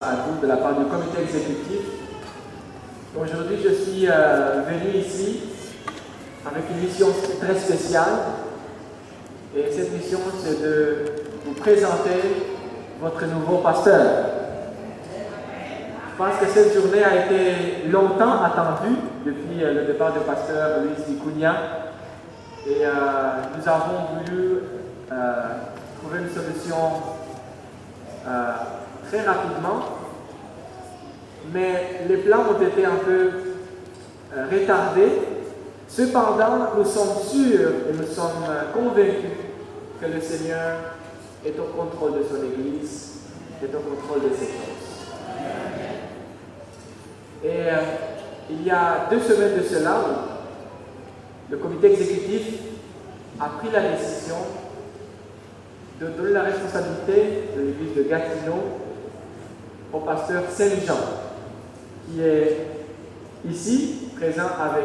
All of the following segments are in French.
À vous de la part du comité exécutif. Aujourd'hui, je suis venu ici avec une mission très spéciale. Et cette mission, c'est de vous présenter votre nouveau pasteur. Je pense que cette journée a été longtemps attendue depuis le départ du pasteur Luis Vicuña. Et nous avons voulu trouver une solution très rapidement, mais les plans ont été un peu retardés. Cependant, nous sommes sûrs et nous sommes convaincus que le Seigneur est au contrôle de son Église, est au contrôle de ses choses. Et il y a 2 semaines de cela, le comité exécutif a pris la décision de donner la responsabilité de l'église de Gatineau au pasteur Saint-Jean, qui est ici, présent avec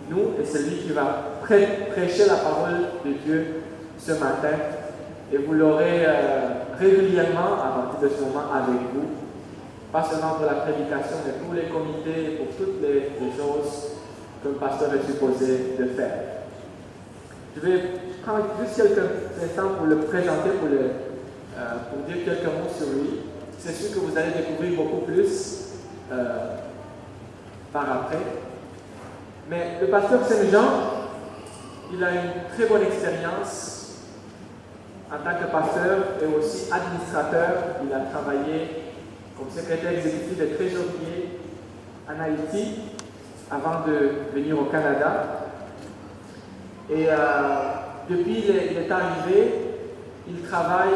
nous, et c'est lui qui va prêcher la parole de Dieu ce matin. Et vous l'aurez régulièrement à partir de ce moment avec vous, pas seulement pour la prédication, mais pour les comités et pour toutes les choses que le pasteur est supposé de faire. Je vais prendre juste quelques instants pour le présenter, pour dire quelques mots sur lui. C'est sûr que vous allez découvrir beaucoup plus par après. Mais le pasteur Saint-Jean, il a une très bonne expérience en tant que pasteur et aussi administrateur. Il a travaillé comme secrétaire exécutif et trésorier en Haïti avant de venir au Canada. Et depuis qu'il est arrivé, il travaille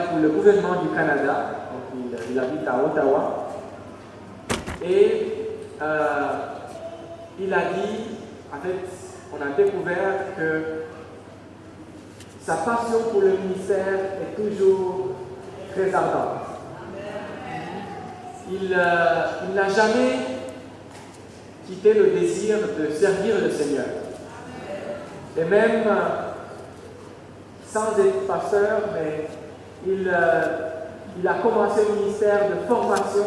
pour le gouvernement du Canada. Donc il habite à Ottawa. Et il a dit, en fait, on a découvert que sa passion pour le ministère est toujours très ardente. Il n'a jamais quitté le désir de servir le Seigneur. Et même sans être pasteur, mais il a commencé le ministère de formation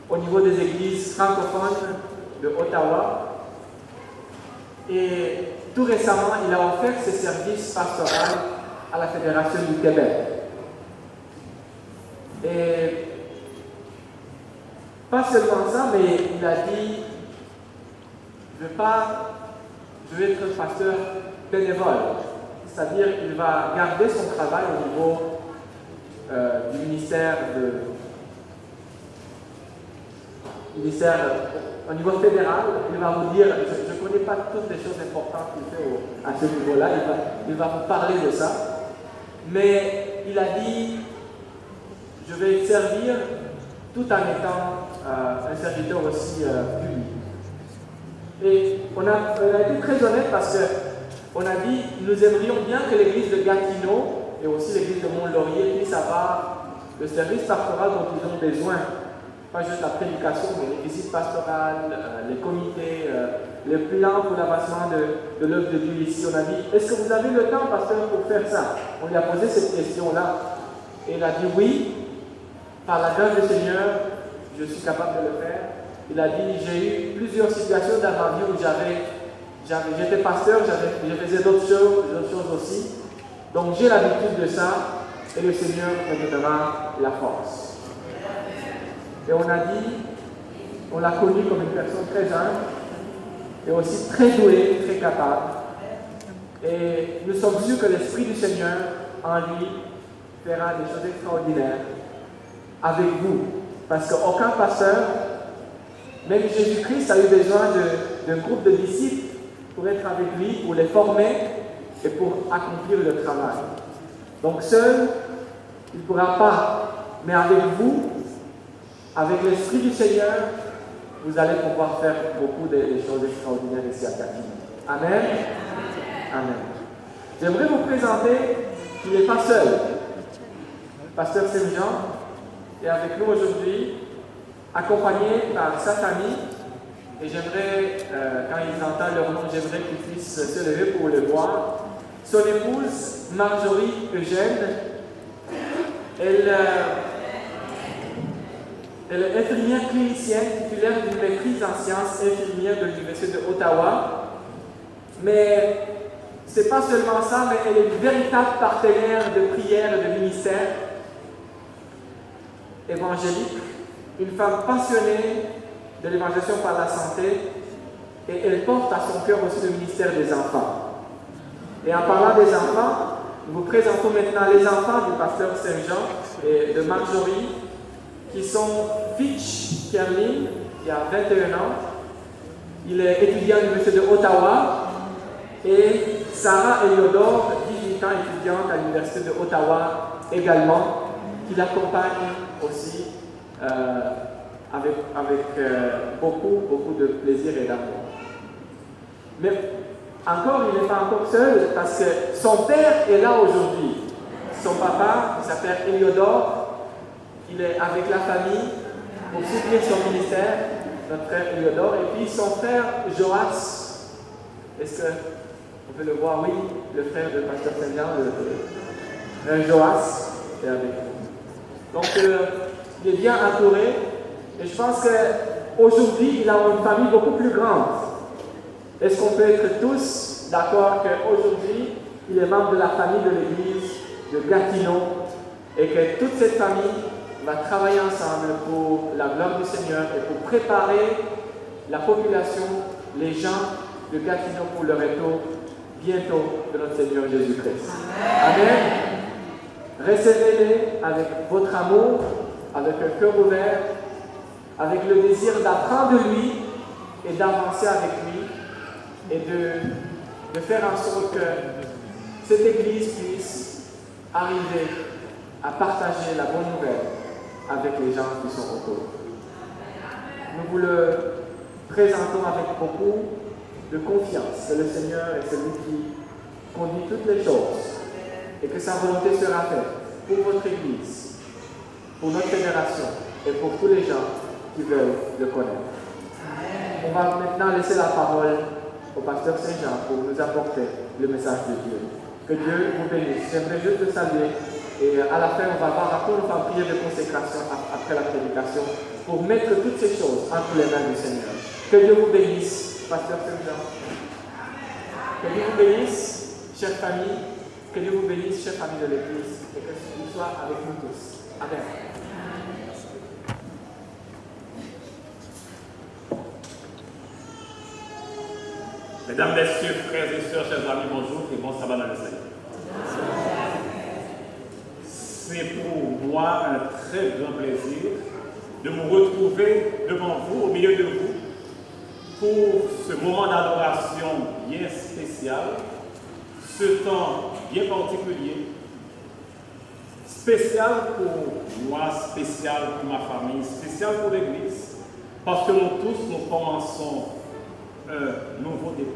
au niveau des églises francophones de Ottawa. Et tout récemment, il a offert ses services pastoraux à la Fédération du Québec. Et pas seulement ça, mais il a dit, je vais être pasteur bénévole. C'est-à-dire qu'il va garder son travail au niveau du ministère au niveau fédéral. Il va vous dire, je ne connais pas toutes les choses importantes qu'il fait à ce niveau-là, il va vous parler de ça. Mais il a dit, je vais servir tout en étant un serviteur aussi public. Et on a été très honnête parce qu'on a dit, nous aimerions bien que l'église de Gatineau et aussi l'église de Mont-Laurier puissent avoir le service pastoral dont ils ont besoin. Pas juste la prédication, mais les visites pastorales, les comités, les plans pour l'avancement de l'œuvre de Dieu ici. On a dit, est-ce que vous avez le temps, pasteur, pour faire ça? On lui a posé cette question-là. Et il a dit oui, par la grâce du Seigneur, je suis capable de le faire. Il a dit, j'ai eu plusieurs situations dans ma vie où j'étais pasteur, je faisais d'autres choses aussi. Donc j'ai l'habitude de ça et le Seigneur me donnera la force. Et on l'a connu comme une personne très humble et aussi très douée, très capable. Et nous sommes sûrs que l'Esprit du Seigneur en lui fera des choses extraordinaires avec vous. Parce qu'aucun pasteur, même Jésus-Christ a eu besoin d'un groupe de disciples pour être avec lui, pour les former et pour accomplir le travail. Donc seul, il ne pourra pas. Mais avec vous, avec l'Esprit du Seigneur, vous allez pouvoir faire beaucoup de choses extraordinaires ici à Gatineau. Amen. Amen. J'aimerais vous présenter qu'il n'est pas seul. Pasteur Saint-Jean est avec nous aujourd'hui, accompagné par sa famille. Et j'aimerais, quand ils entendent leur nom, j'aimerais qu'ils puissent se lever pour le voir. Son épouse, Marjorie Eugène, elle Elle est infirmière clinicienne, titulaire d'une maîtrise en sciences infirmières de l'Université de Ottawa. Mais ce n'est pas seulement ça, mais elle est une véritable partenaire de prière et de ministère évangélique, une femme passionnée de l'évangélisation par la santé, et elle porte à son cœur aussi le ministère des enfants. Et en parlant des enfants, nous vous présentons maintenant les enfants du pasteur Saint-Jean et de Marjorie, qui sont Fitch Kerlin, qui a 21 ans. Il est étudiant à l'Université de Ottawa. Et Sarah Eliodor, 18 ans, étudiante à l'Université de Ottawa également, qui l'accompagne aussi avec beaucoup de plaisir et d'amour. Mais encore, il n'est pas encore seul parce que son père est là aujourd'hui. Son papa, qui s'appelle Eliodor, il est avec la famille pour soutenir son ministère, notre frère Eliodor, et puis son frère Joas. Est-ce qu'on peut le voir? Oui, le frère de pasteur Saint-Jean, le frère Joas, est avec nous. Donc, il est bien entouré, et je pense qu'aujourd'hui, il a une famille beaucoup plus grande. Est-ce qu'on peut être tous d'accord qu'aujourd'hui, il est membre de la famille de l'église de Gatineau, et que toute cette famille va travailler ensemble pour la gloire du Seigneur et pour préparer la population, les gens de Gatineau pour le retour bientôt de notre Seigneur Jésus-Christ. Amen. Recevez-les avec votre amour, avec un cœur ouvert, avec le désir d'apprendre de lui et d'avancer avec lui et de faire en sorte que cette Église puisse arriver à partager la bonne nouvelle avec les gens qui sont autour. Nous vous le présentons avec beaucoup de confiance que le Seigneur est celui qui conduit toutes les choses et que sa volonté sera faite pour votre Église, pour notre fédération et pour tous les gens qui veulent le connaître. On va maintenant laisser la parole au pasteur Saint-Jean pour nous apporter le message de Dieu. Que Dieu vous bénisse. J'aimerais juste le saluer. Et à la fin, on va voir après une prière de consécration après la prédication pour mettre toutes ces choses entre les mains du Seigneur. Que Dieu vous bénisse, pasteur Saint-Jean. Que Dieu vous bénisse, chère famille. Que Dieu vous bénisse, chère famille de l'Église. Et que qu'il soit avec nous tous. Amen. Mesdames, Messieurs, frères et sœurs, chers amis, bonjour et bon sabbat dans le Seigneur. C'est pour moi un très grand plaisir de me retrouver devant vous, au milieu de vous, pour ce moment d'adoration bien spécial, ce temps bien particulier, spécial pour moi, spécial pour ma famille, spécial pour l'Église, parce que nous tous, nous commençons un nouveau début.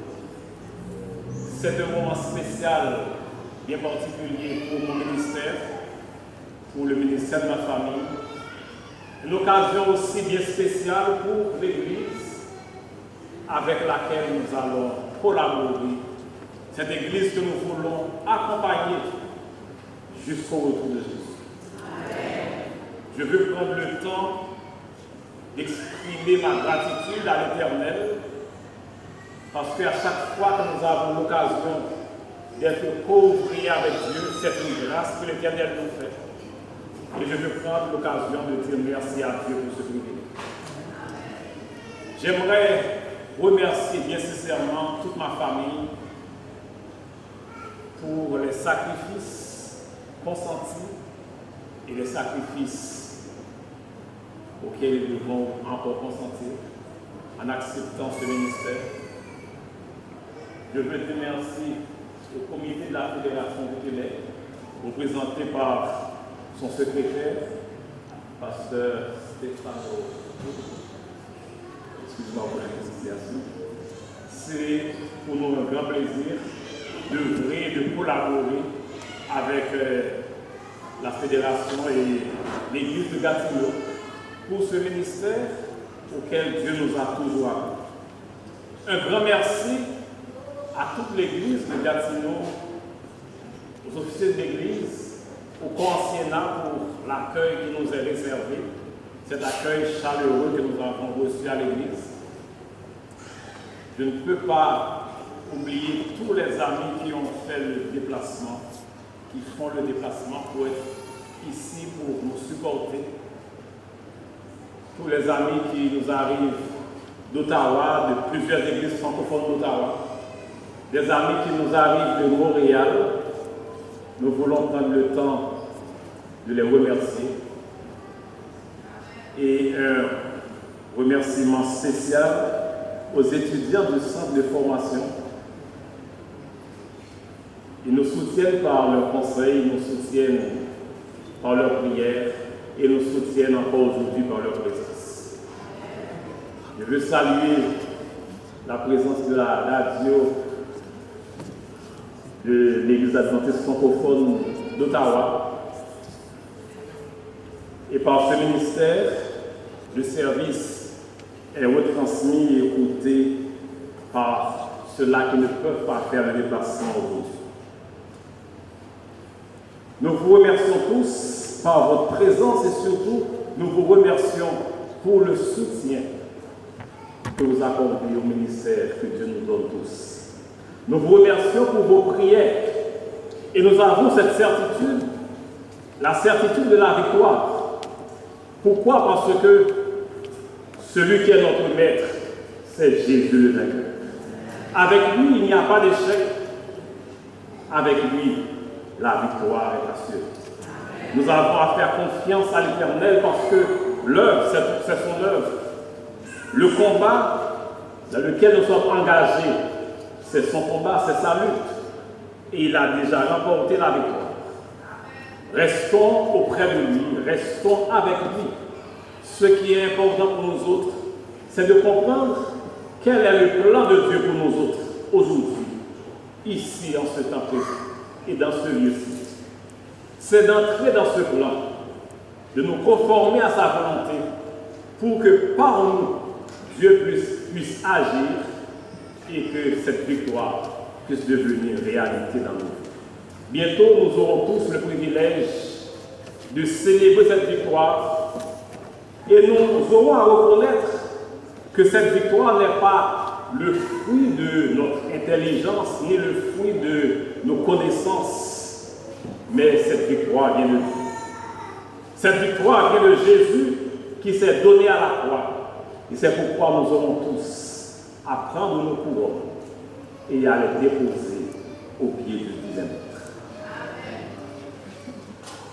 C'est un moment spécial, bien particulier pour mon ministère, pour le ministère de ma famille. Une occasion aussi bien spéciale pour l'Église avec laquelle nous allons collaborer. Cette Église que nous voulons accompagner jusqu'au retour de Jésus. Je veux prendre le temps d'exprimer ma gratitude à l'Éternel parce qu'à chaque fois que nous avons l'occasion d'être co-ouvriers avec Dieu, c'est une grâce que l'Éternel nous fait. Et je veux prendre l'occasion de dire merci à Dieu pour ce privilège. J'aimerais remercier bien sincèrement toute ma famille pour les sacrifices consentis et les sacrifices auxquels ils devront encore consentir en acceptant ce ministère. Je veux dire merci au comité de la Fédération du Québec, représenté par son secrétaire, pasteur Stéphano. Excusez-moi pour l'investigation. C'est pour nous un grand plaisir d'œuvrer, de collaborer avec la Fédération et l'Église de Gatineau pour ce ministère auquel Dieu nous a toujours appelés. Un grand merci à toute l'Église de Gatineau, aux officiers de l'Église, au corps anciennat pour l'accueil qui nous est réservé. cet accueil chaleureux que nous avons reçu à l'église. Je ne peux pas oublier tous les amis qui ont fait le déplacement, qui font le déplacement pour être ici, pour nous supporter. Tous les amis qui nous arrivent d'Ottawa, de plusieurs églises francophones d'Ottawa, des amis qui nous arrivent de Montréal. Nous voulons prendre le temps de les remercier. Et un remerciement spécial aux étudiants du centre de formation. Ils nous soutiennent par leur conseil, ils nous soutiennent par leur prière et nous soutiennent encore aujourd'hui par leur présence. Je veux saluer la présence de la radio de l'Église adventiste francophone d'Ottawa. Et par ce ministère, le service est retransmis et écouté par ceux-là qui ne peuvent pas faire le déplacement aujourd'hui. Nous vous remercions tous par votre présence et surtout, nous vous remercions pour le soutien que vous accordez au ministère que Dieu nous donne tous. Nous vous remercions pour vos prières et nous avons cette certitude, la certitude de la victoire. Pourquoi? Parce que celui qui est notre maître, c'est Jésus le vainqueur. Avec lui, il n'y a pas d'échec. Avec lui, la victoire est assurée. Nous avons à faire confiance à l'Éternel parce que l'œuvre, c'est son œuvre. Le combat dans lequel nous sommes engagés, c'est son combat, c'est sa lutte. Et il a déjà remporté la victoire. Restons auprès de lui, restons avec lui. Ce qui est important pour nous autres, c'est de comprendre quel est le plan de Dieu pour nous autres, aujourd'hui, ici, en ce temps présent, et dans ce lieu-ci. C'est d'entrer dans ce plan, de nous conformer à sa volonté, pour que par nous, Dieu puisse agir et que cette victoire puisse devenir réalité dans nous. Bientôt, nous aurons tous le privilège de célébrer cette victoire et nous aurons à reconnaître que cette victoire n'est pas le fruit de notre intelligence ni le fruit de nos connaissances, mais cette victoire vient de Dieu. Cette victoire vient de Jésus qui s'est donné à la croix. Et c'est pourquoi nous aurons tous à prendre nos couronnes et à les déposer au pied du divin maître.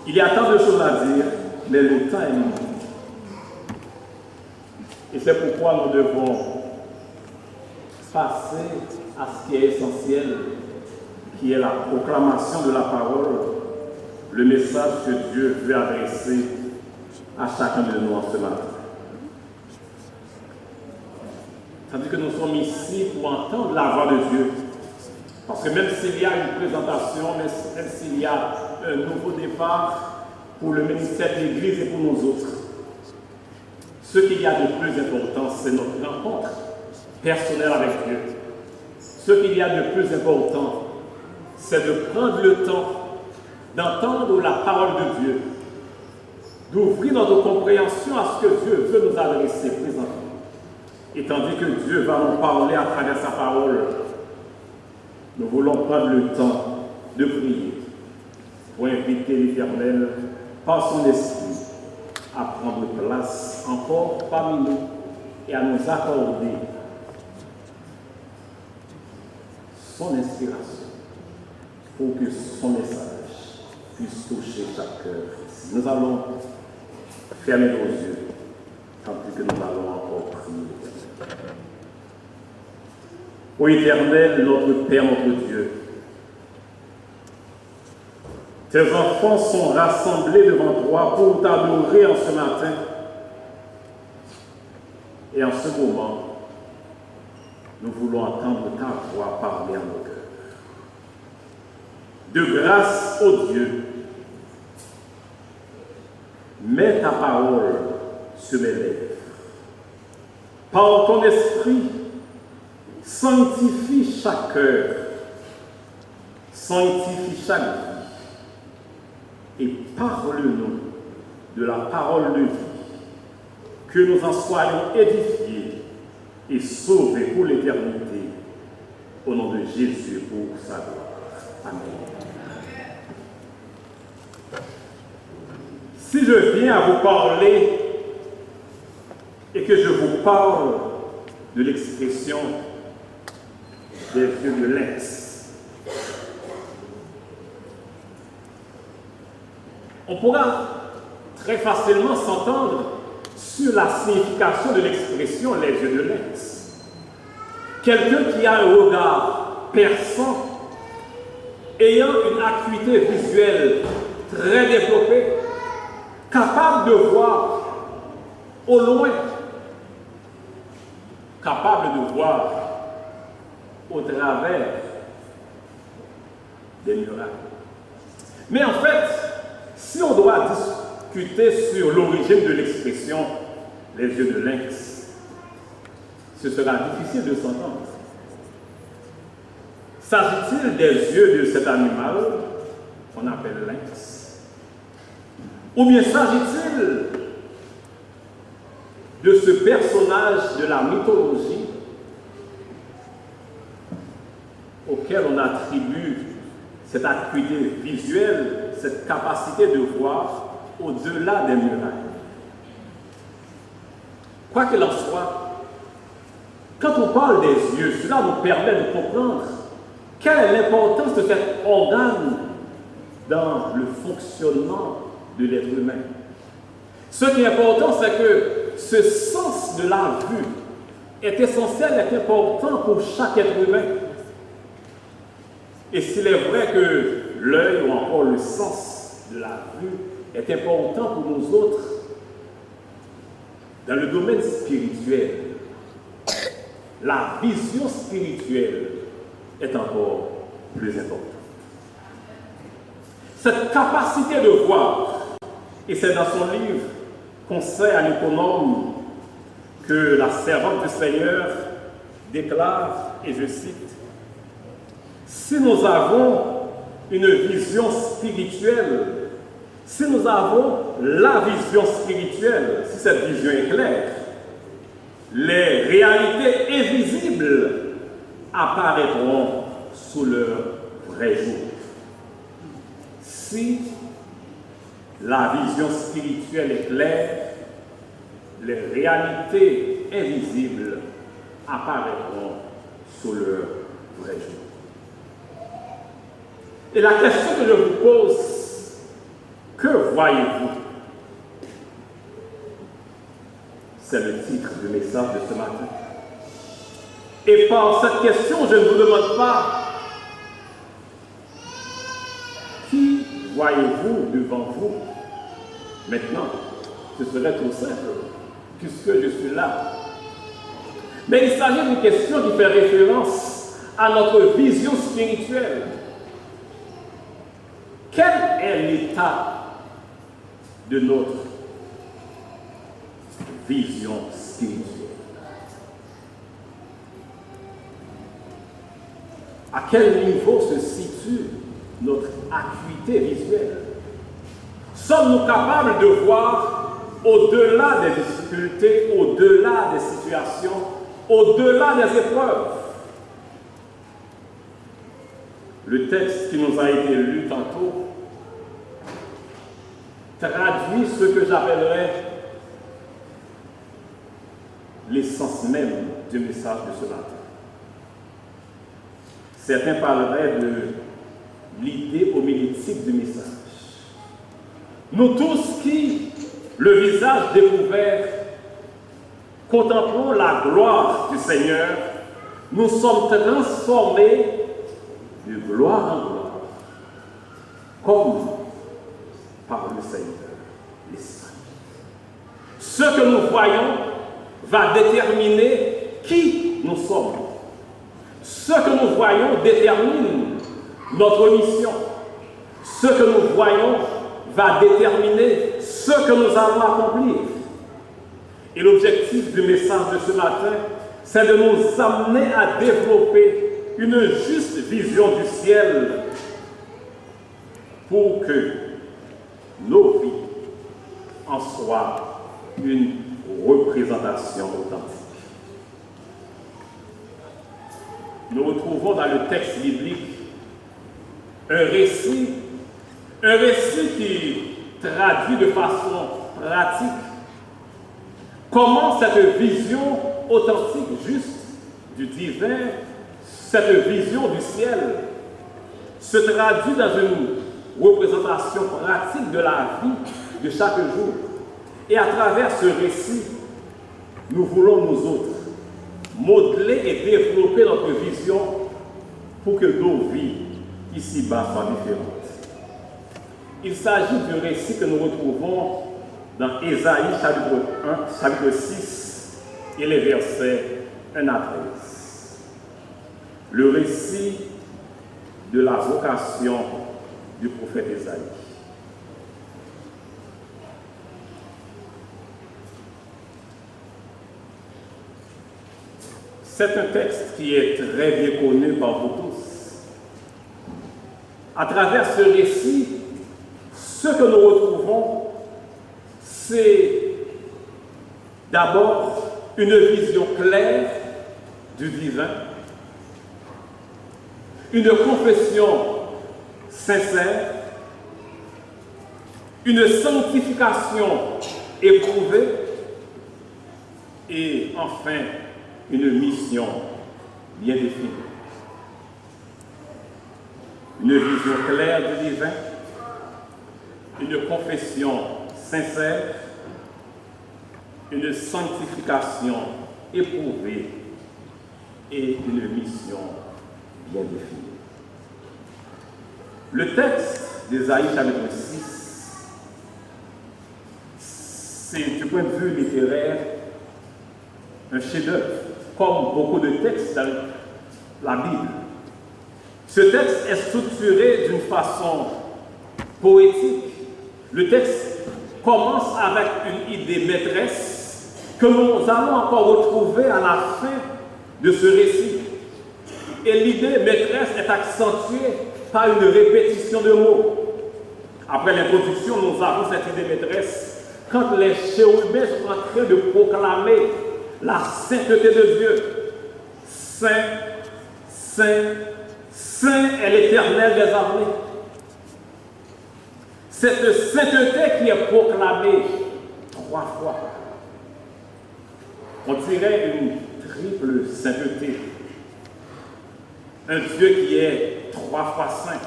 Il y a tant de choses à dire, mais le temps est limité. Et c'est pourquoi nous devons passer à ce qui est essentiel, qui est la proclamation de la parole, le message que Dieu veut adresser à chacun de nous en ce matin. C'est-à-dire que nous sommes ici pour entendre la voix de Dieu. Parce que même s'il y a une présentation, même s'il y a un nouveau départ pour le ministère de l'Église et pour nous autres, ce qu'il y a de plus important, c'est notre rencontre personnelle avec Dieu. Ce qu'il y a de plus important, c'est de prendre le temps d'entendre la parole de Dieu, d'ouvrir notre compréhension à ce que Dieu veut nous adresser présentement. Et tandis que Dieu va nous parler à travers sa parole, nous voulons prendre le temps de prier pour inviter l'Éternel par son esprit à prendre place encore parmi nous et à nous accorder son inspiration pour que son message puisse toucher chaque cœur. Nous allons fermer nos yeux tandis que nous allons encore prier. Ô Éternel, notre Père, notre Dieu, tes enfants sont rassemblés devant toi pour t'adorer en ce matin. Et en ce moment, nous voulons entendre ta voix parler à nos cœurs. De grâce, ô Dieu, mets ta parole sur mes lèvres. Par ton esprit, sanctifie chaque cœur, sanctifie chaque vie, et parle-nous de la parole de vie que nous en soyons édifiés et sauvés pour l'éternité. Au nom de Jésus, pour sa gloire. Amen. Si je viens à vous parler et que je vous parle de l'expression des yeux de lynx, on pourra très facilement s'entendre sur la signification de l'expression les yeux de lynx. Quelqu'un qui a un regard perçant, ayant une acuité visuelle très développée, capable de voir au loin, capable de voir au travers des murailles. Mais en fait, si on doit discuter sur l'origine de l'expression les yeux de lynx, ce sera difficile de s'entendre. S'agit-il des yeux de cet animal qu'on appelle lynx? Ou bien s'agit-il de ce personnage de la mythologie auquel on attribue cette acuité visuelle, cette capacité de voir au-delà des murailles? Quoi qu'il en soit, quand on parle des yeux, cela nous permet de comprendre quelle est l'importance de cet organe dans le fonctionnement de l'être humain. Ce qui est important, c'est que ce sens de la vue est essentiel, est important pour chaque être humain. Et s'il est vrai que l'œil ou encore le sens de la vue est important pour nous autres, dans le domaine spirituel, la vision spirituelle est encore plus importante. Cette capacité de voir, et c'est dans son livre Conseil à l'économe que la servante du Seigneur déclare, et je cite, « Si nous avons une vision spirituelle, si nous avons la vision spirituelle, si cette vision est claire, les réalités invisibles apparaîtront sous leur vrai jour. Si la vision spirituelle est claire, les réalités invisibles apparaîtront sous leur vrai jour. » Et la question que je vous pose, que voyez-vous? C'est le titre du message de ce matin. Et par cette question, je ne vous demande pas qui voyez-vous devant vous maintenant. Ce serait trop simple, puisque je suis là. Mais il s'agit d'une question qui fait référence à notre vision spirituelle. Quel est l'état de notre vision spirituelle? À quel niveau se situe notre acuité visuelle? Sommes-nous capables de voir au-delà des difficultés, au-delà des situations, au-delà des épreuves? Le texte qui nous a été lu tantôt traduit ce que j'appellerais l'essence même du message de ce matin. Certains parleraient de l'idée homilétique du message. Nous tous qui, le visage découvert, contemplons la gloire du Seigneur, nous sommes transformés de gloire en gloire, comme par le Seigneur, l'Esprit. Ce que nous voyons va déterminer qui nous sommes. Ce que nous voyons détermine notre mission. Ce que nous voyons va déterminer ce que nous allons accomplir. Et l'objectif du message de ce matin, c'est de nous amener à développer une juste vision du ciel pour que nos vies en soient une représentation authentique. Nous retrouvons dans le texte biblique un récit qui traduit de façon pratique comment cette vision authentique, juste du divin, cette vision du ciel, se traduit dans une représentation pratique de la vie de chaque jour. Et à travers ce récit, nous voulons nous autres modeler et développer notre vision pour que nos vies ici-bas soient différentes. Il s'agit du récit que nous retrouvons dans Ésaïe chapitre 6 et les versets 1 à 13. Le récit de la vocation du prophète Ésaïe. C'est un texte qui est très bien connu par vous tous. À travers ce récit, ce que nous retrouvons, c'est d'abord une vision claire du divin, une confession sincère, une sanctification éprouvée et enfin une mission bien définie. Une vision claire du divin, une confession sincère, une sanctification éprouvée et une mission bien définie. Le texte d'Ésaïe chapitre 6, c'est du point de vue littéraire un chef-d'œuvre, comme beaucoup de textes dans la Bible. Ce texte est structuré d'une façon poétique. Le texte commence avec une idée maîtresse que nous allons encore retrouver à la fin de ce récit. Et l'idée maîtresse est accentuée par une répétition de mots. Après l'introduction, nous avons cette idée maîtresse quand les chérubins sont en train de proclamer la sainteté de Dieu. Saint, Saint, Saint est l'Éternel des armées. Cette sainteté qui est proclamée 3 fois. On dirait une triple sainteté. Un Dieu qui est 3 fois saint.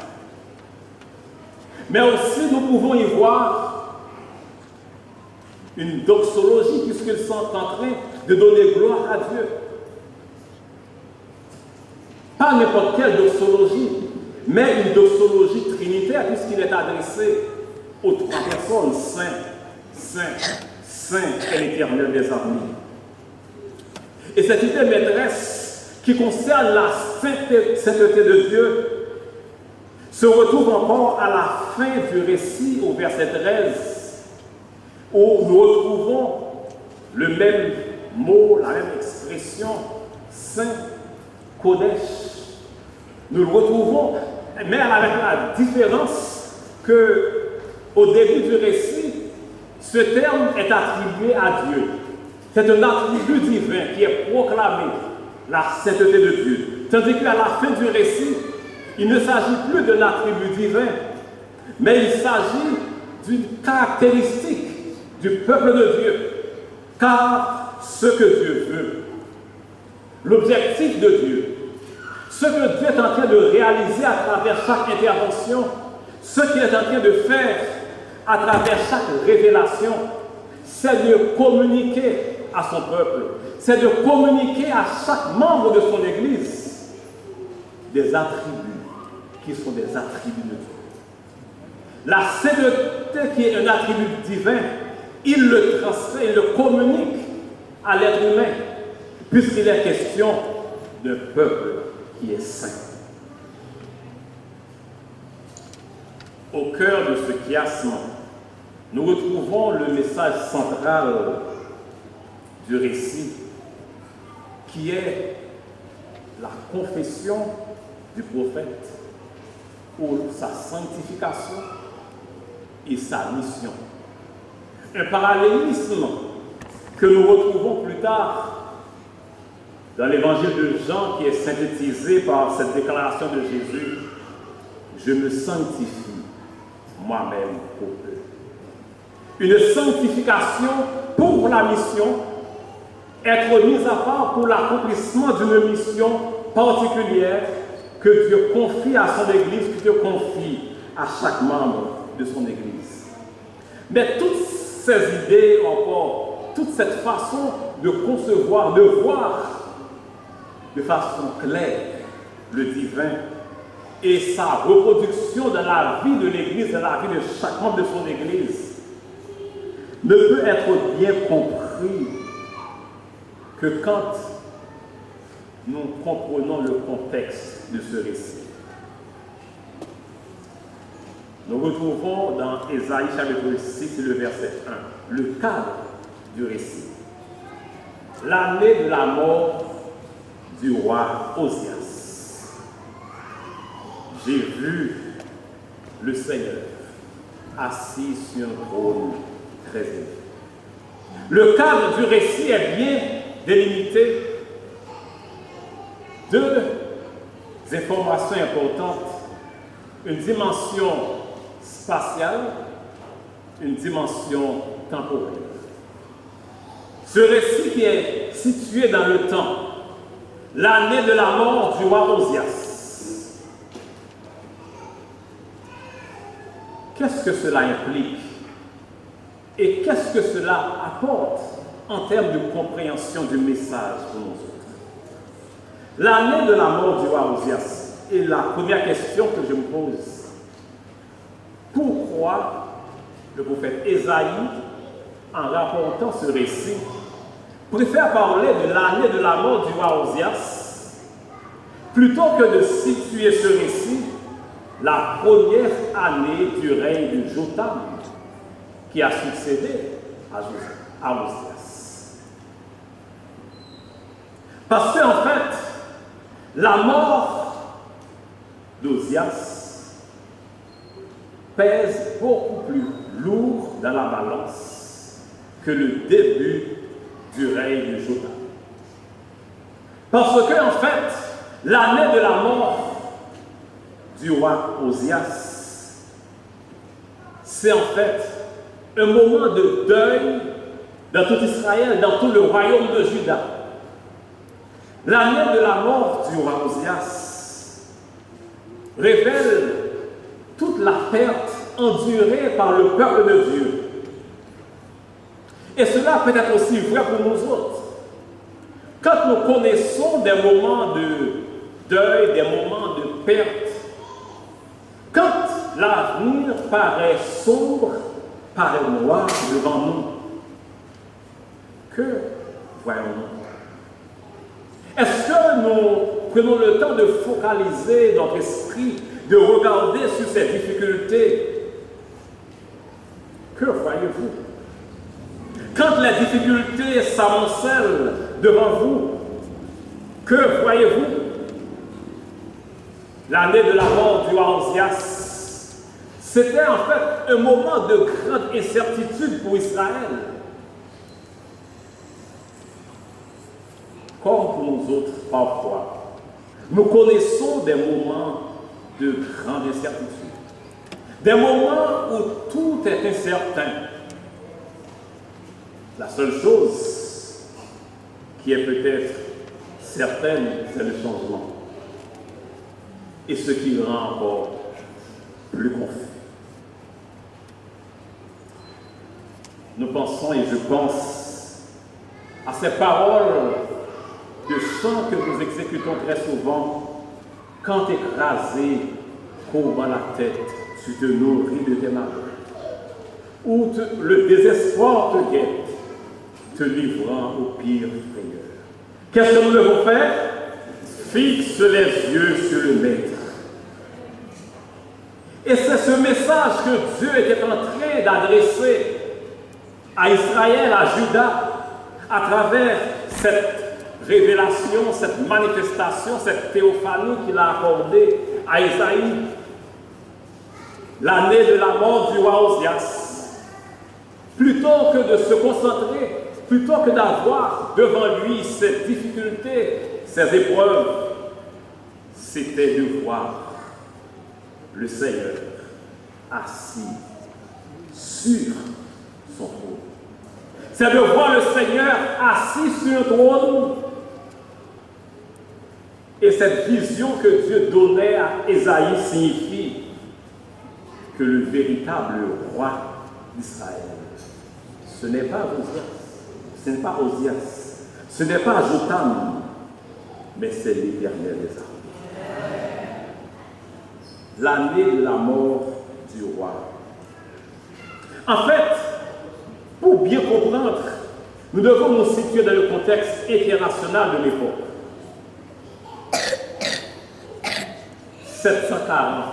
Mais aussi, nous pouvons y voir une doxologie, puisqu'ils sont en train de donner gloire à Dieu. Pas n'importe quelle doxologie, mais une doxologie trinitaire, puisqu'il est adressé aux 3 personnes, Saint, Saint, Saint est l'Éternel des armées. Et cette idée maîtresse qui concerne la sainteté de Dieu se retrouve encore à la fin du récit au verset 13, où nous retrouvons le même mot, la même expression, Saint, Kodesh. Nous le retrouvons, mais avec la différence que au début du récit, ce terme est attribué à Dieu. C'est un attribut divin qui est proclamé, la sainteté de Dieu. Tandis qu'à la fin du récit, il ne s'agit plus d'un attribut divin, mais il s'agit d'une caractéristique du peuple de Dieu. Car ce que Dieu veut, l'objectif de Dieu, ce que Dieu est en train de réaliser à travers chaque intervention, ce qu'il est en train de faire à travers chaque révélation, c'est de communiquer à son peuple, c'est de communiquer à chaque membre de son Église des attributs qui sont des attributs de Dieu. La sainteté qui est un attribut divin, il le transfère, il le communique à l'être humain, puisqu'il est question d'un peuple qui est saint. Au cœur de ce chiasme, nous retrouvons le message central du récit, qui est la confession du prophète pour sa sanctification et sa mission. Un parallélisme que nous retrouvons plus tard dans l'évangile de Jean qui est synthétisé par cette déclaration de Jésus, je me sanctifie moi-même pour eux. Une sanctification pour la mission, être mise à part pour l'accomplissement d'une mission particulière que Dieu confie à son Église, que Dieu confie à chaque membre de son Église. Mais toutes ces idées encore, toute cette façon de concevoir, de voir de façon claire le divin et sa reproduction dans la vie de l'Église, dans la vie de chaque membre de son Église, ne peut être bien compris que quand nous comprenons le contexte de ce récit. Nous retrouvons dans Ésaïe chapitre 6, le verset 1, le cadre du récit. L'année de la mort du roi Osias. J'ai vu le Seigneur assis sur un trône très élevé. Le cadre du récit est bien délimité. Deux informations importantes, une dimension spatiale, une dimension temporelle. Ce récit qui est situé dans le temps, l'année de la mort du roi Osias. Qu'est-ce que cela implique? Et qu'est-ce que cela apporte en termes de compréhension du message pour nous autres? L'année de la mort du roi Osias est la première question que je me pose. Pourquoi le prophète Ésaïe, en rapportant ce récit, préfère parler de l'année de la mort du roi Osias plutôt que de situer ce récit la première année du règne de Jotham qui a succédé à Osias? Parce qu'en fait, la mort d'Osias pèse beaucoup plus lourd dans la balance que le début du règne de Jotham. Parce que, en fait, l'année de la mort du roi Osias, c'est en fait un moment de deuil dans tout Israël, dans tout le royaume de Juda. L'année de la mort du roi Osias révèle toute la perte endurée par le peuple de Dieu. Et cela peut être aussi vrai pour nous autres. Quand nous connaissons des moments de deuil, des moments de perte, quand l'avenir paraît sombre, paraît noir devant nous, que voyons-nous? Est-ce que nous prenons le temps de focaliser notre esprit, de regarder sur ces difficultés? Que voyez-vous? Quand les difficultés s'amoncellent devant vous, que voyez-vous? L'année de la mort du roi Osias, c'était en fait un moment de grande incertitude pour Israël. Comme pour nous autres, parfois, nous connaissons des moments de grande incertitude. Des moments où tout est incertain. La seule chose qui est peut-être certaine, c'est le changement. Et ce qui rend encore plus confus. Nous pensons, et je pense, à ces paroles de chant que nous exécutons très souvent. Quand écrasé, courbant la tête, tu te nourris de tes malheurs. Où le désespoir te guette, te livrant au pire frayeur. Qu'est-ce que nous devons faire? Fixe les yeux sur le Maître. Et c'est ce message que Dieu était en train d'adresser à Israël, à Juda, à travers cette révélation, cette manifestation, cette théophanie qu'il a accordée à Isaïe. L'année de la mort du roi Osias. Plutôt que de se concentrer plutôt que d'avoir devant lui ces difficultés, ces épreuves, c'était de voir le Seigneur assis sur son trône. C'est de voir le Seigneur assis sur un trône. Et cette vision que Dieu donnait à Ésaïe signifie que le véritable roi d'Israël, ce n'est pas Osias, ce n'est pas Osias, ce n'est pas Jotam, mais c'est l'Éternel des armées. L'année de la mort du roi. En fait, pour bien comprendre, nous devons nous situer dans le contexte international de l'époque. 740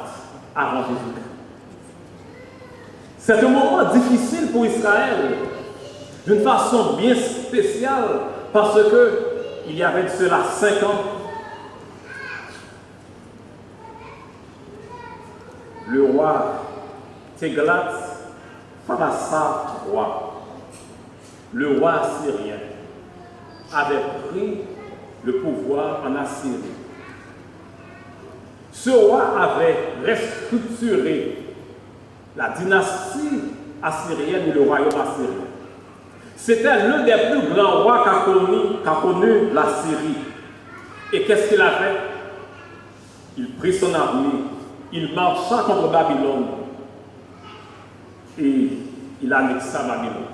avant Jésus-Christ. C'est un moment difficile pour Israël, d'une façon bien spéciale, parce qu'il y avait de cela 5 ans, le roi Tiglath-Pileser III, le roi assyrien, avait pris le pouvoir en Assyrie. Ce roi avait restructuré la dynastie assyrienne et le royaume assyrien. C'était l'un des plus grands rois qu'a connu la Syrie. Et qu'est-ce qu'il a fait? Il prit son armée, il marcha contre Babylone et il annexa Babylone.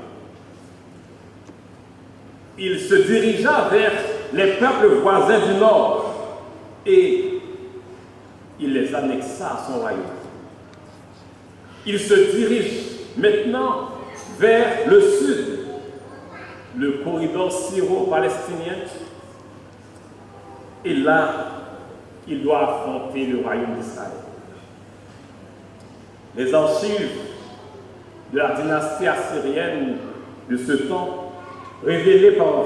Il se dirigea vers les peuples voisins du nord et il les annexa à son royaume. Il se dirige maintenant vers le sud, le corridor syro-palestinien, et là, il doit affronter le royaume d'Israël. Les archives de la dynastie assyrienne de ce temps, révélées par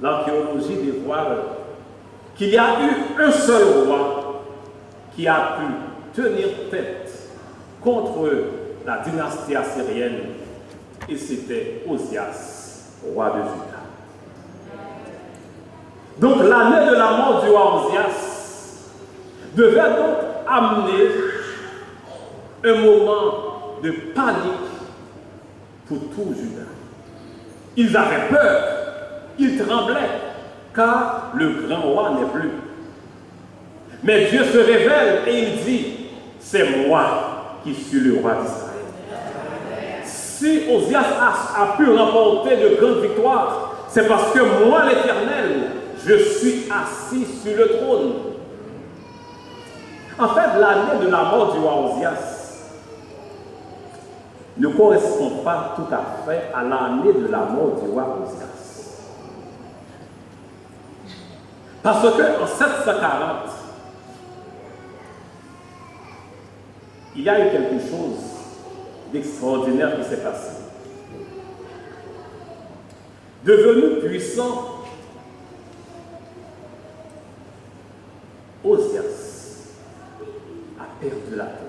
l'archéologie, dévoilent qu'il y a eu un seul roi qui a pu tenir tête contre la dynastie assyrienne, et c'était Osias, roi de Juda. Donc l'année de la mort du roi Osias devait donc amener un moment de panique pour tout Juda. Ils avaient peur, ils tremblaient, car le grand roi n'est plus. Mais Dieu se révèle et il dit, c'est moi qui suis le roi d'Israël. Si Osias a pu remporter de grandes victoires, c'est parce que moi, l'Éternel, je suis assis sur le trône. En fait, l'année de la mort du roi Osias ne correspond pas tout à fait à l'année de la mort du roi Osias. Parce qu'en 740, il y a eu quelque chose d'extraordinaire qui s'est passé. Devenu puissant, Osias a perdu la tête.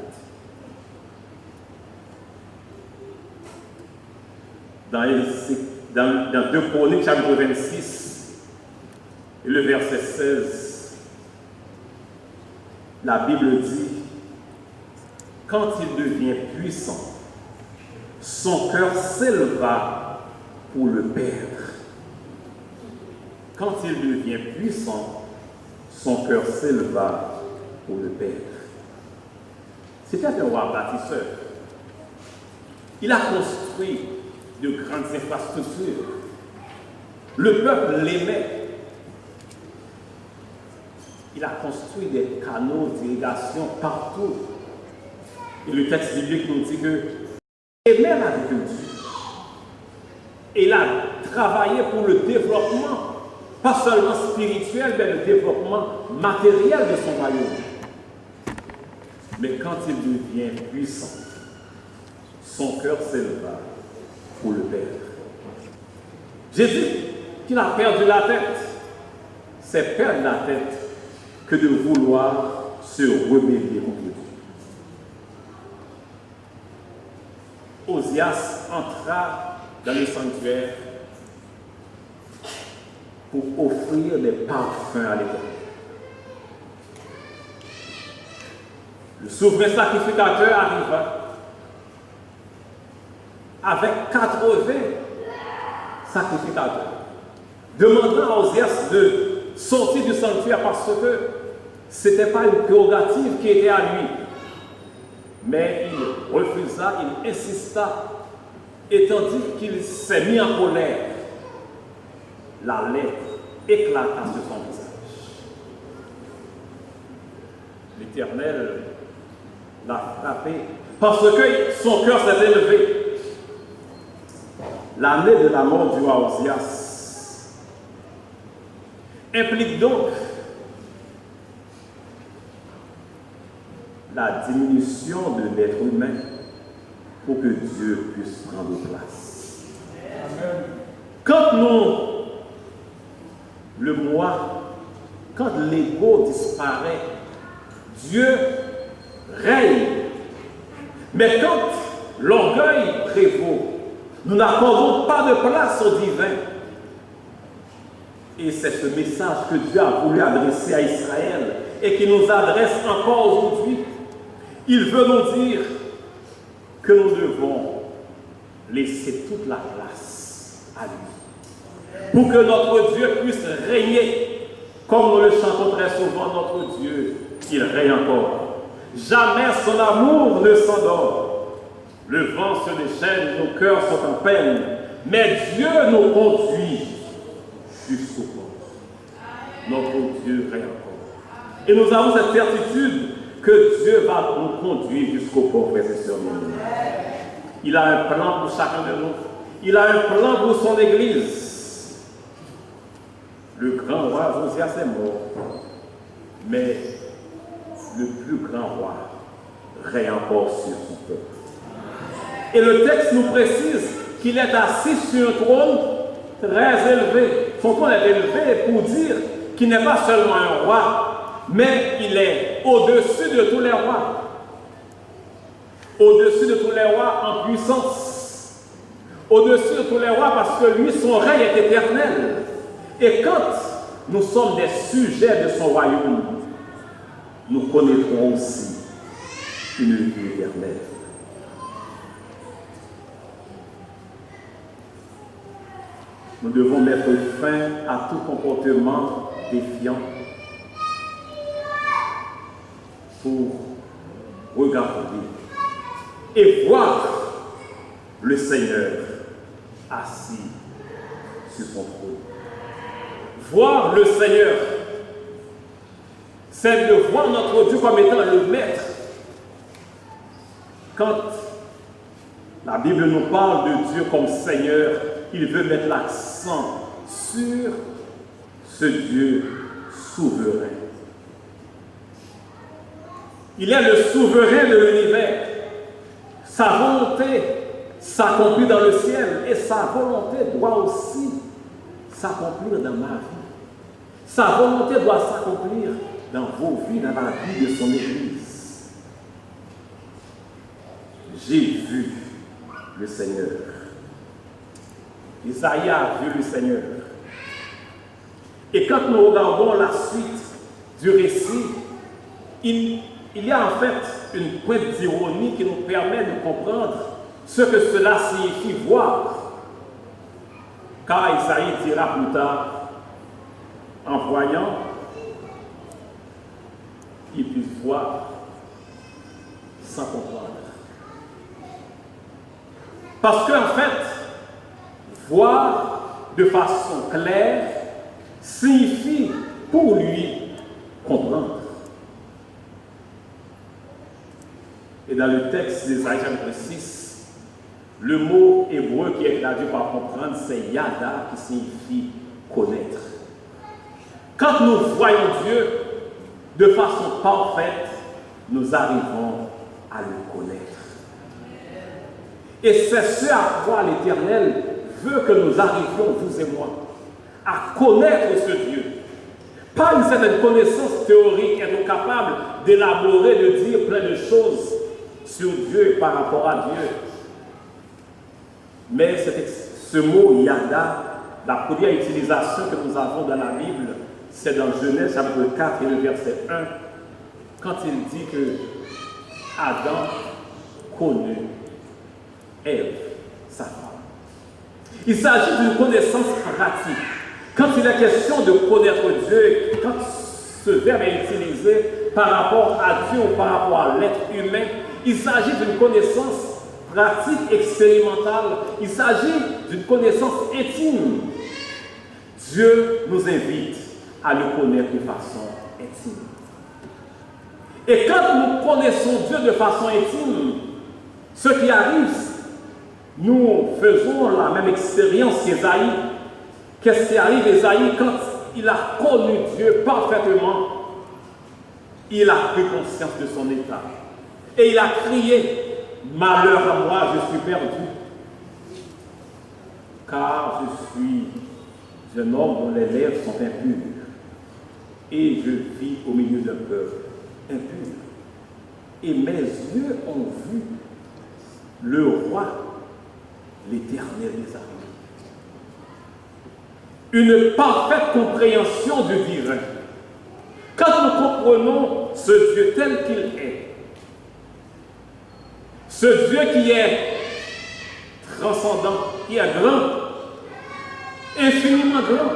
Dans 2 Chroniques, chapitre 26, et le verset 16, la Bible dit, quand il devient puissant, son cœur s'éleva pour le perdre. Quand il devient puissant, son cœur s'éleva pour le perdre. C'était un roi bâtisseur. Il a construit de grandes infrastructures. Le peuple l'aimait. Il a construit des canaux d'irrigation partout. Et le texte biblique nous dit qu'il aimait l'agriculture. Et il a travaillé pour le développement, pas seulement spirituel, mais le développement matériel de son royaume. Mais quand il devient puissant, son cœur s'éleva pour le perdre. J'ai dit qu'il a perdu la tête. C'est perdre la tête que de vouloir se rebeller contre Dieu. Osias entra dans le sanctuaire pour offrir des parfums à l'Éternel. Le souverain sacrificateur arriva avec 80 sacrificateurs, demandant à Osias de sortir du sanctuaire parce que ce n'était pas une prérogative qui était à lui. Mais il refusa, il insista, et tandis qu'il s'est mis en colère, la lèpre éclata sur son visage. L'Éternel l'a frappé parce que son cœur s'est élevé. L'année de la mort du roi Osias implique donc la diminution de l'être humain pour que Dieu puisse prendre place. Amen. Quand le moi, quand l'ego disparaît, Dieu règne. Mais quand l'orgueil prévaut, nous n'accordons pas de place au divin. Et c'est ce message que Dieu a voulu adresser à Israël et qui nous adresse encore aujourd'hui. Il veut nous dire que nous devons laisser toute la place à lui. Pour que notre Dieu puisse régner, comme nous le chantons très souvent, notre Dieu, il règne encore. Jamais son amour ne s'endort. Le vent se déchaîne, nos cœurs sont en peine, mais Dieu nous conduit jusqu'au bord. Notre Dieu règne encore. Et nous avons cette certitude que Dieu va nous conduire jusqu'au port, frères et sœurs. Il a un plan pour chacun de nous. Il a un plan pour son Église. Le grand roi Josias est mort, mais le plus grand roi règne encore sur son peuple. Et le texte nous précise qu'il est assis sur un trône très élevé. Son trône est élevé pour dire qu'il n'est pas seulement un roi, mais il est au-dessus de tous les rois. Au-dessus de tous les rois en puissance. Au-dessus de tous les rois parce que lui, son règne est éternel. Et quand nous sommes des sujets de son royaume, nous connaîtrons aussi une vie éternelle. Nous devons mettre fin à tout comportement défiant pour regarder et voir le Seigneur assis sur son trône. Voir le Seigneur, c'est de voir notre Dieu comme étant le Maître. Quand la Bible nous parle de Dieu comme Seigneur, il veut mettre l'accent sur ce Dieu souverain. Il est le souverain de l'univers. Sa volonté s'accomplit dans le ciel et sa volonté doit aussi s'accomplir dans ma vie. Sa volonté doit s'accomplir dans vos vies, dans la vie de son Église. J'ai vu le Seigneur. Isaïe a vu le Seigneur. Et quand nous regardons la suite du récit, il y a en fait une pointe d'ironie qui nous permet de comprendre ce que cela signifie voir. Car Isaïe dira plus tard, en voyant, il puisse voir sans comprendre. Parce qu'en fait, voir de façon claire signifie pour lui comprendre. Et dans le texte d'Ésaïe chapitre 6, le mot hébreu qui est traduit par comprendre, c'est yada qui signifie connaître. Quand nous voyons Dieu de façon parfaite, nous arrivons à le connaître. Et c'est ce à quoi l'Éternel veut que nous arrivions, vous et moi, à connaître ce Dieu. Pas une certaine connaissance théorique, être capable d'élaborer, de dire plein de choses sur Dieu par rapport à Dieu. Mais ce mot yada La première utilisation que nous avons dans la Bible, c'est dans Genèse chapitre 4 et le verset 1, quand il dit que Adam connut Ève, sa femme. Il s'agit d'une connaissance pratique. Quand il est question de connaître Dieu, quand ce verbe est utilisé par rapport à Dieu ou par rapport à l'être humain, il s'agit d'une connaissance pratique, expérimentale. Il s'agit d'une connaissance intime. Dieu nous invite à le connaître de façon intime. Et quand nous connaissons Dieu de façon intime, ce qui arrive, nous faisons la même expérience qu'Ésaïe. Qu'est-ce qui arrive, Ésaïe, quand il a connu Dieu parfaitement, il a pris conscience de son état. Et il a crié, « Malheur à moi, je suis perdu, car je suis un homme dont les lèvres sont impures, et je vis au milieu d'un peuple impur. Et mes yeux ont vu le roi, l'Éternel des armées. » Une parfaite compréhension du divin. Quand nous comprenons ce Dieu tel qu'il est, ce Dieu qui est transcendant, qui est grand, infiniment grand,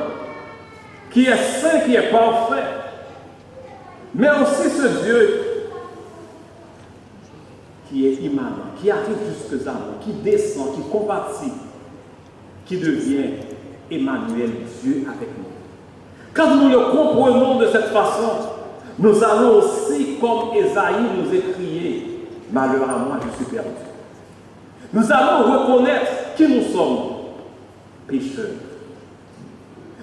qui est saint, qui est parfait, mais aussi ce Dieu qui est immanent, qui arrive jusque à nous, qui descend, qui compatit, qui devient Emmanuel, Dieu avec nous. Quand nous le comprenons de cette façon, nous allons aussi, comme Ésaïe nous écrier, « Malheur à moi, je suis perdu ». Nous allons reconnaître qui nous sommes, pécheurs.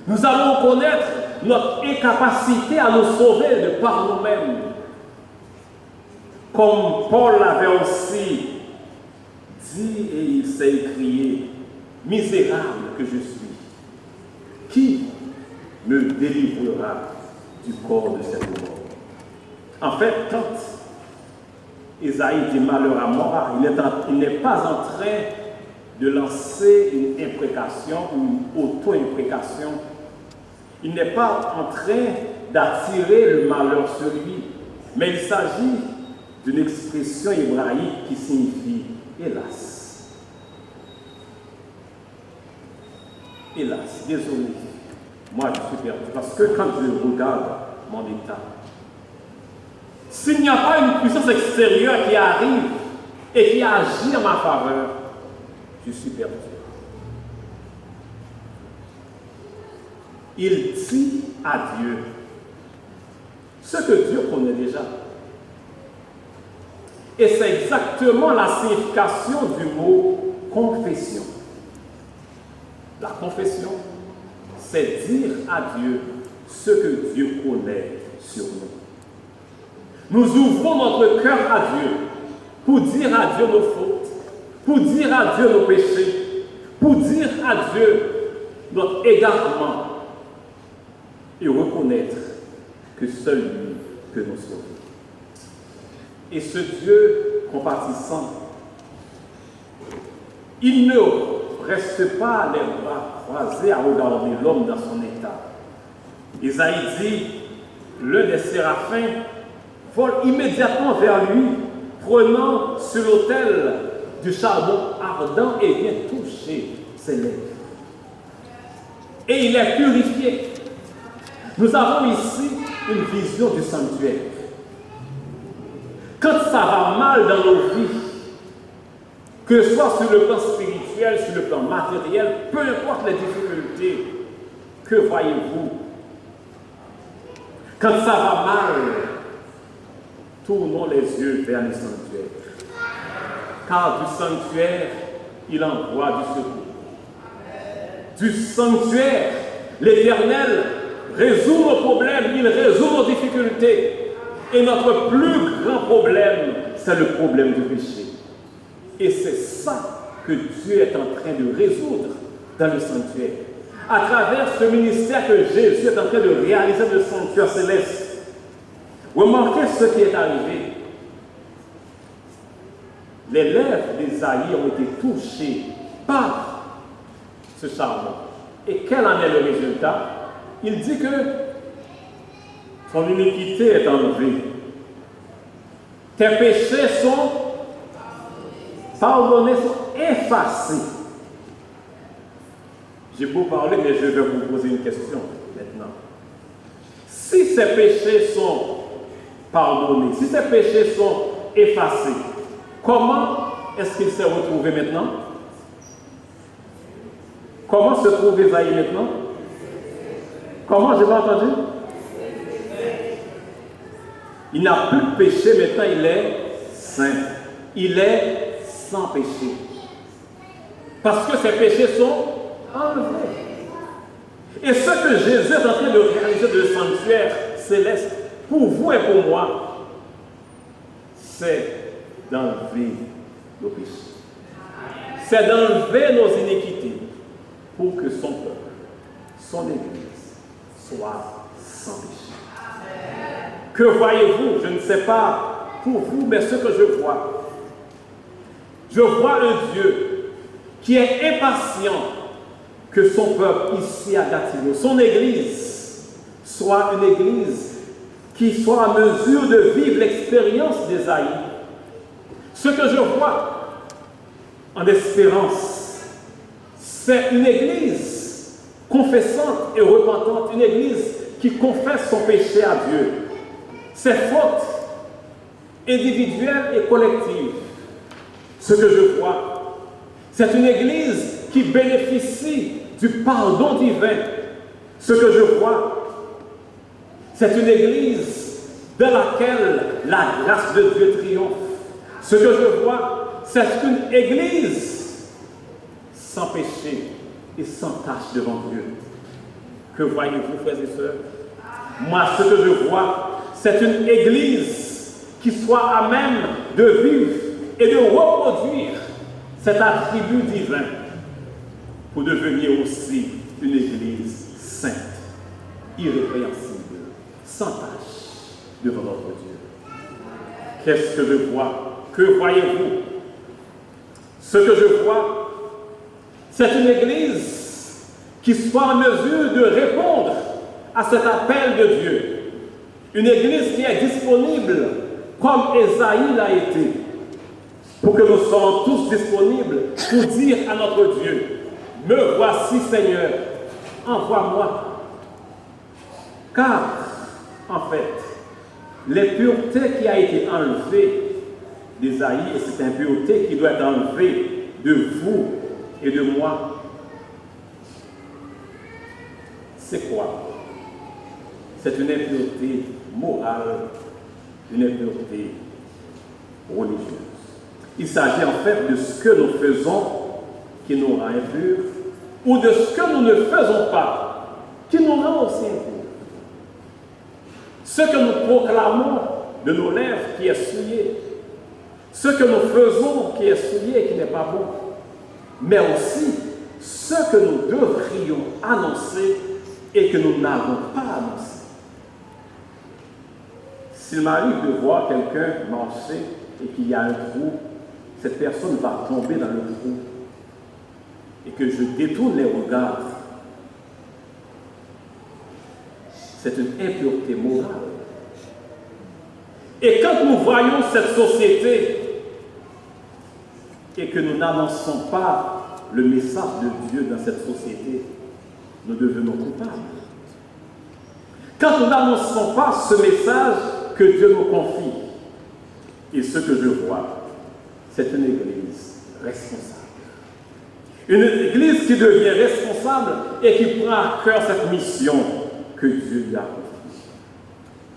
Nous allons reconnaître notre incapacité à nous sauver de par nous-mêmes. Comme Paul l'avait aussi dit et il s'est écrié, « Misérable que je suis, qui me délivrera du corps de cette mort ?» En fait, quand Ésaïe dit malheur à moi, il n'est pas en train de lancer une imprécation ou une auto-imprécation. Il n'est pas en train d'attirer le malheur sur lui, mais il s'agit d'une expression hébraïque qui signifie hélas. Hélas, désolé, moi je suis perdu. Parce que quand je regarde mon état, s'il n'y a pas une puissance extérieure qui arrive et qui agit en ma faveur, je suis perdu. Il dit à Dieu ce que Dieu connaît déjà. Et c'est exactement la signification du mot confession. La confession, c'est dire à Dieu ce que Dieu connaît sur nous. Nous ouvrons notre cœur à Dieu pour dire à Dieu nos fautes, pour dire à Dieu nos péchés, pour dire à Dieu notre égarement et reconnaître que seul lui peut nous sauver. Et ce Dieu compatissant, il ne reste pas les bras croisés à regarder l'homme dans son état. Isaïe dit, l'un des séraphins vole immédiatement vers lui, prenant sur l'autel du charbon ardent et vient toucher ses lèvres. Et il est purifié. Nous avons ici une vision du sanctuaire. Quand ça va mal dans nos vies, que ce soit sur le plan spirituel, sur le plan matériel, peu importe les difficultés, que voyez-vous? Quand ça va mal, tournons les yeux vers le sanctuaire. Car du sanctuaire, il envoie du secours. Du sanctuaire, l'Éternel résout nos problèmes, il résout nos difficultés. Et notre plus grand problème, c'est le problème du péché. Et c'est ça que Dieu est en train de résoudre dans le sanctuaire. À travers ce ministère que Jésus est en train de réaliser dans le sanctuaire céleste. Remarquez ce qui est arrivé. Les lèvres d'Ésaïe ont été touchées par ce charbon. Et quel en est le résultat? Il dit que ton iniquité est enlevée. Tes péchés sont pardonnés, sont effacés. J'ai beau parler, mais je vais vous poser une question maintenant. Si ces péchés sont pardonnés, si ces péchés sont effacés, comment est-ce qu'il s'est retrouvé maintenant? Comment se trouve Esaïe maintenant? Comment? Je n'ai pas entendu? Il n'a plus de péché, maintenant il est saint. Il est sans péché. Parce que ses péchés sont enlevés. Et ce que Jésus est en train de réaliser de sanctuaire céleste, pour vous et pour moi, c'est d'enlever nos péchés. C'est d'enlever nos iniquités pour que son peuple, son Église, soit sans péché. Que voyez-vous? Je ne sais pas pour vous, mais ce que je vois un Dieu qui est impatient que son peuple ici à Gatineau, son Église, soit une Église qui soit en mesure de vivre l'expérience d'Ésaïe. Ce que je vois en espérance, c'est une Église confessante et repentante, une Église qui confesse son péché à Dieu, ses fautes individuelles et collectives. Ce que je vois, c'est une Église qui bénéficie du pardon divin. Ce que je vois, c'est une Église dans laquelle la grâce de Dieu triomphe. Ce que je vois, c'est une Église sans péché et sans tache devant Dieu. Que voyez-vous, frères et sœurs? Moi, ce que je vois, c'est une Église qui soit à même de vivre et de reproduire cet attribut divin pour devenir aussi une Église sainte, irrépréhensible, sans tache devant notre Dieu. Qu'est-ce que je vois? Que voyez-vous? Ce que je vois, c'est une Église qui soit en mesure de répondre à cet appel de Dieu. Une Église qui est disponible comme Ésaïe l'a été, pour que nous soyons tous disponibles pour dire à notre Dieu, me voici Seigneur, envoie-moi. Car, en fait, l'impureté qui a été enlevée d'Ésaïe, et cette impureté qui doit être enlevée de vous et de moi, c'est quoi? C'est une impureté morale, une impureté religieuse. Il s'agit en fait de ce que nous faisons qui nous rend impurs, ou de ce que nous ne faisons pas qui nous rend aussi impurs. Ce que nous proclamons de nos lèvres qui est souillé, ce que nous faisons qui est souillé et qui n'est pas bon, mais aussi ce que nous devrions annoncer et que nous n'avons pas annoncé. S'il m'arrive de voir quelqu'un marcher et qu'il y a un trou, cette personne va tomber dans le trou et que je détourne les regards. C'est une impureté morale. Et quand nous voyons cette société et que nous n'annonçons pas le message de Dieu dans cette société, nous devenons coupables. Quand nous n'annonçons pas ce message que Dieu nous confie, et ce que je vois, c'est une Église responsable. Une Église qui devient responsable et qui prend à cœur cette mission que Dieu lui a confiée.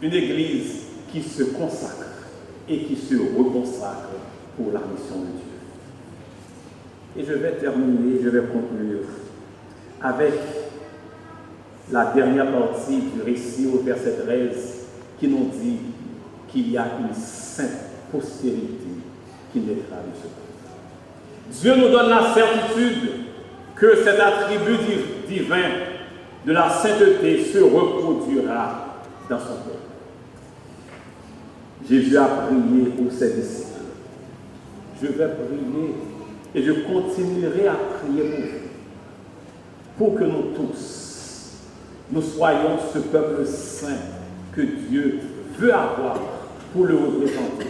Une Église qui se consacre et qui se reconsacre pour la mission de Dieu. Et je vais terminer, je vais conclure avec la dernière partie du récit au verset 13 qui nous dit qu'il y a une sainte postérité qui naîtra de ce peuple. Dieu nous donne la certitude que cet attribut divin de la sainteté se reproduira dans son peuple. Jésus a prié pour ses disciples. Je vais prier et je continuerai à prier pour vous. pour que nous tous, nous soyons ce peuple saint que Dieu veut avoir pour le représenter.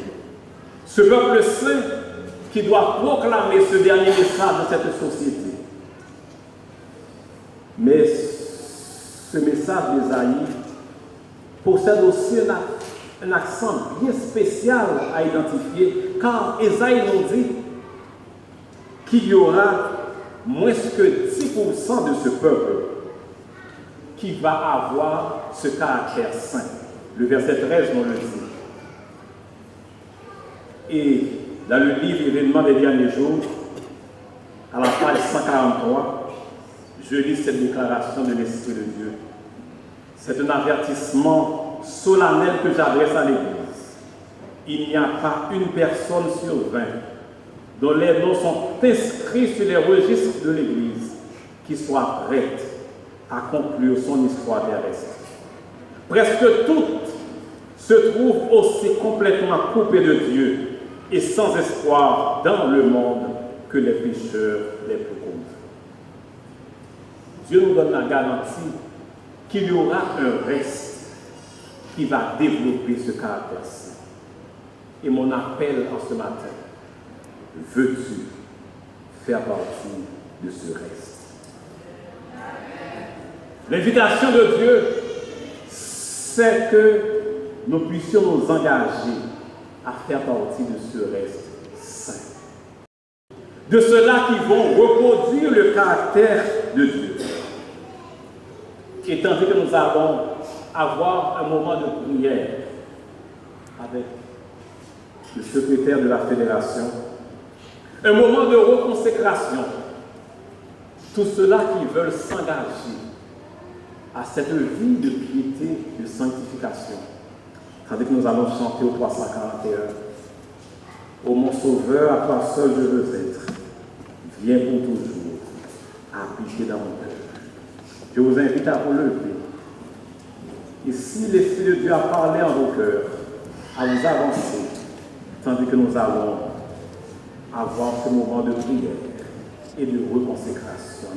Ce peuple saint qui doit proclamer ce dernier message de cette société. Mais ce message d'Ésaïe possède aussi un accent bien spécial à identifier, car Ésaïe nous dit qu'il y aura moins que 10% de ce peuple qui va avoir ce caractère saint. Le verset 13 nous le dit. Et dans le livre Événements des derniers jours, à la page 143, je lis cette déclaration de l'Esprit de Dieu. C'est un avertissement solennel que j'adresse à l'Église. Il n'y a pas une personne sur 20 dont les noms sont inscrits sur les registres de l'Église qui soit prête à conclure son histoire terrestre. Presque toutes se trouvent aussi complètement coupées de Dieu et sans espoir dans le monde que les pécheurs les plus communs. Dieu nous donne la garantie qu'il y aura un reste qui va développer ce caractère saint. Et mon appel en ce matin, veux-tu faire partie de ce reste? L'invitation de Dieu, c'est que nous puissions nous engager à faire partie de ce reste saint. De ceux-là qui vont reproduire le caractère de Dieu. Et tandis que nous allons avoir un moment de prière avec le secrétaire de la fédération, un moment de reconsécration, tous ceux-là qui veulent s'engager à cette vie de piété, de sanctification. Tandis que nous allons chanter au 341, ô mon Sauveur, à toi seul je veux être, viens pour toujours, habiter dans mon cœur. Je vous invite à vous lever. Et si l'Esprit de Dieu a parlé en vos cœurs, à vous avancer, tandis que nous allons avoir ce moment de prière et de reconsécration.